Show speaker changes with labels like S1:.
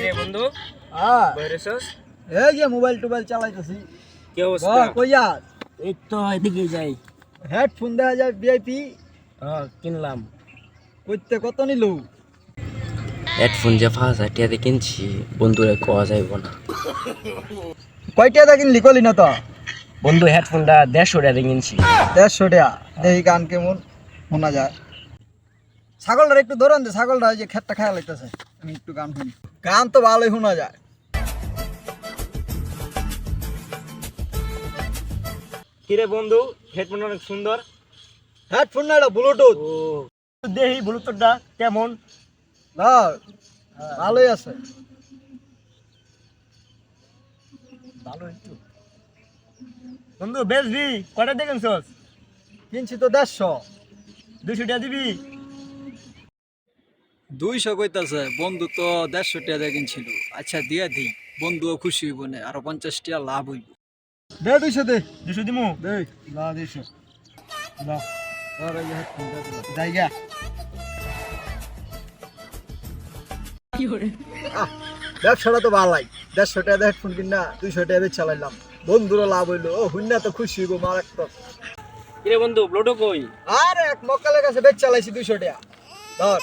S1: রে বন্ধু
S2: হ্যাঁ
S1: বাইরেছস
S2: এই যে মোবাইল টোবাইল চালাইতেছি।
S1: কি অবস্থা?
S2: কইয়া
S1: এই তো এদিকে যাই।
S2: হেডফোন দেওয়া যায় ভিআইপি
S1: কিনলাম।
S2: কইতে কত নিল?
S3: হেডফোন যে 5,000 টাকা কিনছি বন্ধুরে কোয়া যাইব না।
S2: কয়টা দা কিনলি কলি না তো?
S1: বন্ধু হেডফোনটা 150 টাকা দিয়ে কিনছি।
S2: 150 টাকা। দেখি গান কেমন শোনা যায়। ছাগলটা একটু ধরন দে, ছাগলটা ওই যে খেতটা খায়া লাগতেছে। আমি একটু গান শুনি। গান তো ভালোই শোনা যায়।
S1: কি রে বন্ধু, হেডফোন অনেক সুন্দর।
S2: হেডফোন না, এটা ব্লুটুথ।
S1: দেখি ব্লুটুথটা কেমন।
S2: না ভালোই আছে।
S1: ভালো একটু। বন্ধু বেচবি কয়টা দিয়ে কিনছস?
S2: কিনছি তো 150।
S1: 200 টাকা দিবি?
S2: 200 কইতাছে, বন্ধু তো 150 টাকা দিয়ে কিনছিল। আচ্ছা দিয়া দিই, বন্ধুও খুশি হইব না, আরো 50 টাকা লাভ হইব। দে 200 দে।
S1: 200 দিমু?
S2: দে না 200
S1: দাও।
S2: আর এই হেডফোন দে জায়গা। ব্যবসাটা তো ভালাই। 150 টাকা দিয়ে হেডফোন কিনা 200 টাকা দিয়ে চালাইলাম, বন্ধুরও লাভ হইলো। ও হুন্না তো খুশি হইব মারাত্মক।
S1: কি রে বন্ধু ব্লুটুথ কই?
S2: আরে এক মক্কালের কাছে বেচ চালাইছি 200 টাকা। ধর